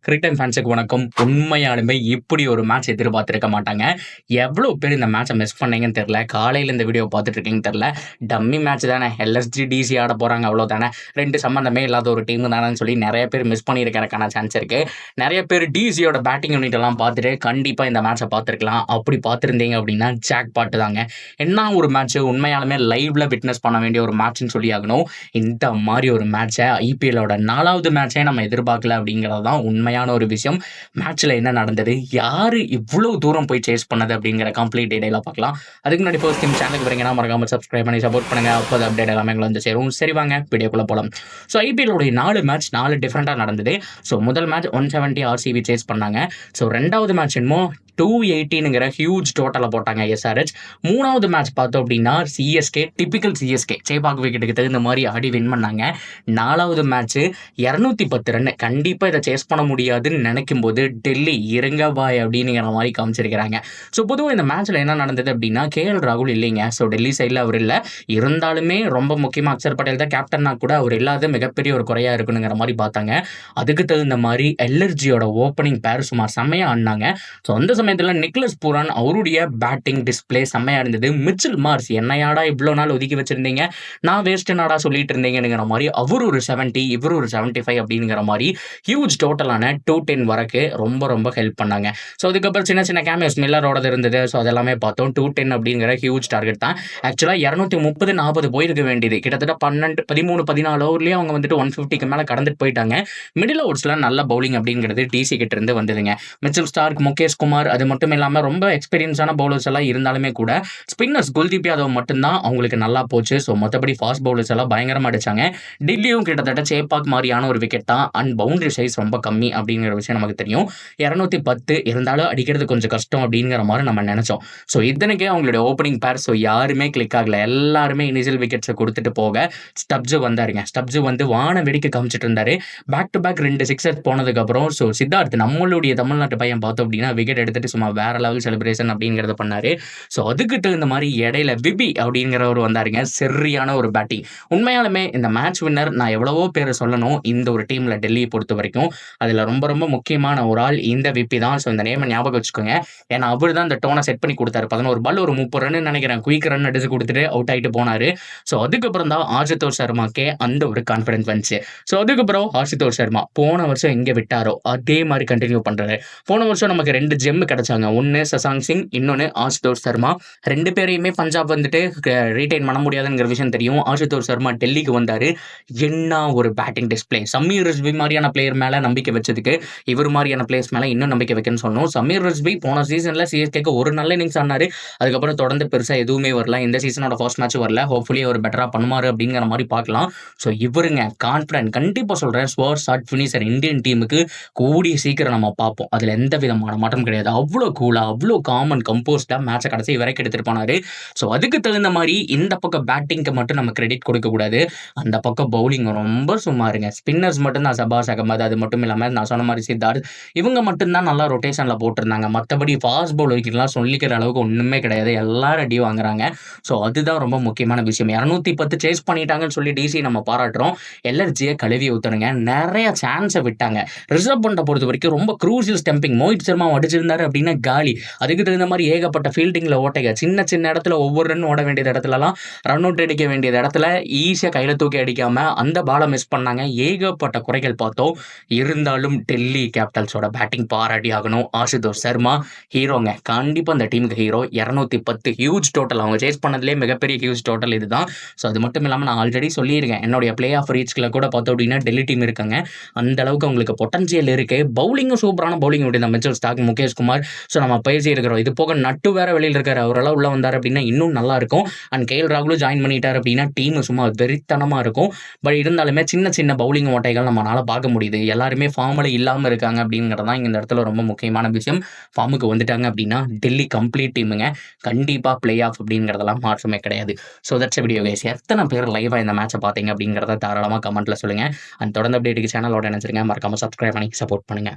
Cricket time ஃபேன்ஸுக்கு வணக்கம். உண்மையாலுமே இப்படி ஒரு மேட்ச் எதிர்பார்த்திருக்க மாட்டாங்க. எவ்வளோ பேர் இந்த மேட்சை மிஸ் பண்ணீங்கன்னு தெரியல. காலையில இந்த வீடியோ பார்த்துட்டு இருக்கீங்கன்னு தெரியல. டம்மி மேட்ச் தானே, எல்எஸ்ஜி டிசி ஆட போறாங்க அவ்வளோதானே, 2 சம்மந்தமே இல்லாத ஒரு டீம் தானேன்னு சொல்லி நிறைய பேர் மிஸ் பண்ணியிருக்கிறதுக்கான சான்ஸ் இருக்கு. நிறைய பேர் டிசியோட பேட்டிங் யூனிட் எல்லாம் பார்த்துட்டு கண்டிப்பா இந்த மேட்சை பார்த்துருக்கலாம். அப்படி பார்த்துருந்தீங்க அப்படின்னா ஜாக் பாட்டு தாங்க. என்ன ஒரு மேட்ச், உண்மையாலுமே லைவ்ல விட்னஸ் பண்ண வேண்டிய ஒரு மேட்ச்னு சொல்லி ஆகணும். இந்த மாதிரி ஒரு மேட்சை ஐபிஎல்லோட 4வது மேட்சே நம்ம எதிர்பார்க்கல அப்படிங்கிறது தான் உண்மையான ஒரு விஷயம். மேட்ச்ல என்ன நடந்தது, யாரு இவ்வளவு தூரம் போய் சேஸ் பண்ணது அப்படிங்கிற கம்ப்ளீட் டீடைலா பார்க்கலாம். அதுக்கு முன்னாடி ஃபர்ஸ்ட் டைம் சேனலுக்கு வரீங்கன்னா மறக்காம சப்ஸ்கிரைப் பண்ணி சப்போர்ட் பண்ணுங்க. அப்போ அப்டேட் எல்லாமே எங்களை வந்து சேரும். சரி வாங்க வீடியோக்குள்ள போலாம். ஸோ ஐபிஎல்லோடைய 4 மேட்ச் 4 டிஃப்ரெண்டாக நடந்தது. ஸோ முதல் மேட்ச் 170 ஆர்சிபி சேஸ் பண்ணாங்க. ஸோ 2வது மேட்ச் என்னமோ 218ங்கிற ஹியூஜ் டோட்டலை போட்டாங்க எஸ்ஆர்ஹெச். 3வது மேட்ச் பார்த்தோம் அப்படின்னா சிஎஸ்கே, டிபிக்கல் சிஎஸ்கே சேப்பாக் விக்கெட்டுக்கு தகுந்த மாதிரி ஆடி வின் பண்ணாங்க. 4வது மேட்ச் 210 ரன். கண்டிப்பாக இதை சேஸ் பண்ண முடியாதுன்னு நினைக்கும் போது டெல்லி இருங்க பாய் அப்படிங்கிற மாதிரி காமிச்சிருக்கிறாங்க. ஸோ பொதுவாக இந்த மேட்ச்சில் என்ன நடந்தது அப்படின்னா கேஎல் ராகுல் இல்லைங்க. ஸோ டெல்லி சைடில் அவர் இல்லை. இருந்தாலுமே ரொம்ப முக்கியமாக அக்ஷர் பட்டேல் தான் கேப்டன்னா கூட அவர் இல்லாத மிகப்பெரிய ஒரு குறையாக இருக்குங்கிற மாதிரி பார்த்தாங்க. அதுக்கு தகுந்த மாதிரி எல்எர்ஜியோட ஓப்பனிங் பேர் சுமார் செம்மையாக ஆடினாங்க. ஸோ அந்த சமயத்தில் நிக்லஸ் பூரான் அவருடைய பேட்டிங் டிஸ்பிளே செம்மையாக இருந்தது. மிச்சல் மார்ஸ் என்னையாடா இவ்வளோ நாள் ஒதுக்கி வச்சிருந்தீங்க, நான் வேஸ்ட் நாடா சொல்லிட்டு இருந்தீங்கிற மாதிரி அவர் ஒரு 70, இவர் ஒரு 75 அப்படிங்கிற மாதிரி ஹியூஜ் டோட்டலான 210 வரைக்கும் ரொம்ப ரொம்ப ஹெல்ப் பண்ணாங்க. ஸோ அதுக்கப்புறம் சின்ன சின்ன கேமியோஸ் மில்லரோட இருந்தது. ஸோ அதெல்லாமே பார்த்தோம். 210 அப்படிங்கிற ஹியூஜ் டார்கெட் தான். ஆக்சுவலாக 230-40 போயிருக்க வேண்டியது கிட்டத்தட்ட 12, 13, 14 ஓவர்லேயே அவங்க வந்துட்டு 150க்கு மேலே கடந்துட்டு போயிட்டாங்க. மிடில் ஓவர்ஸில் நல்ல பவுலிங் அப்படிங்கிறது டிசி கிட்ட இருந்து வந்ததுங்க. மிச்சல் ஸ்டார்க், முகேஷ் குமார், அது மட்டும் இல்லாமல் ரொம்ப எக்ஸ்பீரியன்ஸான பவுலர்ஸ் எல்லாம் இருந்தாலுமே கூட ஸ்பின்னர்ஸ் குல்தீப் யாதவ் மட்டும்தான் அவங்களுக்கு நல்லா போச்சு. ஸோ மற்றபடி ஃபாஸ்ட் பவுலர்ஸ் எல்லாம் பயங்கரமாக அடிச்சாங்க. டெல்லியும் கிட்டத்தட்ட சேப்பாக் மாதிரியான ஒரு விக்கெட் தான். அண்ட் பவுண்டரி சைஸ் ரொம்ப கம்மி அப்படிங்கிற விஷயம் நமக்கு தெரியும். 210 இருந்தாலும் அடிக்கிறது கொஞ்சம் கஷ்டம் அப்படிங்கிற மாதிரி நம்ம நினைச்சோம். ஸோ இதனைக்கே அவங்களுடைய ஓப்பனிங் பேர் ஸோ யாருமே கிளிக் ஆகல. எல்லாருமே இனிஷியல் விக்கெட்ஸை கொடுத்துட்டு போக ஸ்டப்ஜு வந்தாருங்க. ஸ்டப்ஜு வந்து வான வெடிக்க காமிச்சிட்டு இருந்தாரு. பேக் டு பேக் 2 சிக்ஸர் போனதுக்கப்புறம் ஸோ சித்தார்த் நம்மளுடைய தமிழ்நாட்டு பையன் பார்த்தோம் அப்படின்னா விக்கெட் எடுத்துட்டு சும்மா வேற லெவல் செலிப்ரேஷன் அப்படிங்கிறத பண்ணாரு. ஸோ அதுக்கு தகுந்த மாதிரி இடையில விபி அப்படிங்கிறவர் வந்தாருங்க. சரியான ஒரு பேட்டிங். உண்மையாலுமே இந்த மேட்ச் வின்னர் நான் எவ்வளவோ பேர் சொல்லணும் இந்த ஒரு டீம்ல டெல்லியை பொறுத்த வரைக்கும். அதுல ரொம்ப ரொம்ப முக்கியமான ஒரு ஆள் இந்த விபி தான். ஸோ இந்த நேமை ஞாபகம் வச்சுக்கோங்க. ஏன்னா அவர் தான் இந்த டோனை செட் பண்ணி கொடுத்தாரு. 11 பால் ஒரு 30 ரன் நினைக்கிறேன் குயிக் ரன் அடிச்சு கொடுத்துட்டு அவுட் ஆகிட்டு போனாரு. ஸோ அதுக்கப்புறம் தான் ஆஷுதோஷ் சர்மாக்கே அந்த ஒரு கான்ஃபிடன்ஸ் வந்துச்சு. ஸோ அதுக்கப்புறம் ஆஷுதோஷ் சர்மா போன வருஷம் எங்கே விட்டாரோ அதே மாதிரி கண்டினியூ பண்றாரு. போன வருஷம் நமக்கு 2 ஜெம் கிடைச்சாங்க. ஒன்னு சசாங் சிங், இன்னொன்னு ஆஷுதோஷ் சர்மா. 2 பேரையுமே பஞ்சாப் வந்துட்டு ரீடைன் பண்ண முடியாதுங்கிற விஷயம் தெரியும். ஆஷுதோஷ் சர்மா டெல்லிக்கு வந்தாரு. என்ன ஒரு பேட்டிங் டிஸ்பிளே. சமீர் ரிஸ்வி மாதிரியான பிளேயர் மேல நம்பிக்கை வச்சதுக்கு இவர் மாதிரியான பிளேயர்ஸ் மேல இன்னும் நம்பிக்கை வைக்கணும்னு சொன்னோம். சமீர் ரிஸ்வி போன சீசன்ல சிஎஸ்கேக்கு ஒரு நல்ல இன்னிங்ஸ் ஆனாரு. அதுக்கப்புறம் தொடர்ந்து பெருசா எதுவுமே வரல. இந்த சீசனோட ஃபர்ஸ்ட் மேட்ச் வரல. ஹோப்ஃபுல்லி அவர் பெட்டரா பண்ணுவாரு அப்படிங்கிற மாதிரி பார்க்கலாம். ஸோ இவருங்க கான்ஃபிடன்ட் கண்டிப்பா சொல்றேன். ஸ்வர் ஷாட் ஃபினிஷர் இந்தியன் டீமுக்கு கூடிய சீக்கிரம் நம்ம பார்ப்போம். அதுல எந்த விதமான மாற்றம் கிடையாது. அவ்வளோ கூலா அவ்வளோ காமன் கம்போஸ்டா மேட்சை கடைசி வரைக்கும் எடுத்துட்டு போனாரு. ஸோ அதுக்கு தகுந்த மாதிரி இந்த பக்கம் பேட்டிங்க்கு மட்டும் நம்ம கிரெடிட் கொடுக்க கூடாது. அந்த பக்கம் பவுலிங் ரொம்ப சுமாருங்க. ஸ்பின்னர்ஸ் மட்டும்தான் சபாஸ் அகமது, அது மட்டும் இல்லாமல் நான் சொன்ன மாதிரி சித்தார்த், இவங்க மட்டும்தான் நல்லா ரொட்டேஷன்ல போட்டிருந்தாங்க. மற்றபடி ஃபாஸ்ட் பவுலர்லாம் சொல்லிக்கிற அளவுக்கு ஒண்ணுமே கிடையாது. எல்லாரும் அடி வாங்குறாங்க. ஸோ அதுதான் ரொம்ப முக்கியமான விஷயம். 210 சேஸ் பண்ணிட்டாங்கன்னு சொல்லி டிசி நம்ம பாராட்டுறோம். எல்எர்ஜியை கழுவி ஊத்துறங்க. நிறைய சான்ஸை விட்டாங்க. ரிசர்வ் பண்ண பொறுத்த வரைக்கும் ரொம்ப க்ரூசியல் ஸ்டம்பிங். மோஹித் சர்மா அடிச்சிருந்தாரு அப்படின்னா காலி. அதுக்கு தகுந்த மாதிரி ஏகப்பட்ட ஃபீல்டிங்ல ஓட்டைங்க. சின்ன சின்ன இடத்துல ஒவ்வொரு ரன் ஓட வேண்டிய இடத்துலலாம் ரன் அவுட் அடிக்க வேண்டிய இடத்துல ஈஸியாக கையில தூக்கி அடிக்காம அந்த பாலை மிஸ் பண்ணாங்க. ஏகப்பட்ட குறைகள் பார்த்தோம். இருந்தாலும் டெல்லி கேபிட்டல்ஸோட பேட்டிங் பாராட்டி ஆகணும். ஆஷுதோஷ் சர்மா ஹீரோங்க. கண்டிப்பா அந்த டீமுக்கு ஹீரோ. 210 huge total. அவங்க சேஸ் பண்ணதுலேயே மிகப்பெரிய ஹியூஜ் டோட்டல் இதுதான். ஸோ அது மட்டும் இல்லாமல் நான் ஆல்ரெடி சொல்லியிருக்கேன் என்னுடைய பிளே ஆஃப் ரீச்ல கூட பார்த்தோம் அப்படின்னா டெல்லி டீம் இருக்காங்க. அந்த அளவுக்கு அவங்களுக்கு பொட்டன்சியல் இருக்கு. பவுலிங்கும் சூப்பரான பவுலிங் விட்டு Mitchell Stark, Mukesh Kumar. So நம்ம பேசி இருக்கிறோம். இது போக நட்டு வேற வெளியில் இருக்காரு. அவரெல்லாம் உள்ள வந்தார் அப்படின்னா இன்னும் நல்லா இருக்கும். அண்ட் கேஎல் ராகுலும் ஜாயின் பண்ணிட்டார் அப்படின்னா டீம் சும்மா வெறித்தனமா இருக்கும். பட் இருந்தாலுமே சின்ன சின்ன பவுலிங் ஓட்டைகள் நம்மளால பார்க்க முடியுது. எல்லாருமே ஃபார்மில் இல்லாமல் இருக்காங்க அப்படிங்கிறது தான் இந்த இடத்துல ரொம்ப முக்கியமான விஷயம். ஃபார்முக்கு வந்துட்டாங்க அப்படின்னா டெல்லி கம்ப்ளீட் டீமுங்க. கண்டிப்பா பிளே ஆஃப் அப்படிங்கிறதெல்லாம் மாற்றமே கிடையாது. So that's video guys. எத்தனை பேர் லைவா இந்த மேட்சை பார்த்தீங்க அப்படிங்கிறத தாராளமாக கமெண்ட்ல சொல்லுங்க. அண்ட் தொடர்ந்து அப்டேட்டுக்கு சேனலோட நினைச்சிருங்க. மறக்காம சப்ஸ்கிரைப் பண்ணி சப்போர்ட் பண்ணுங்க.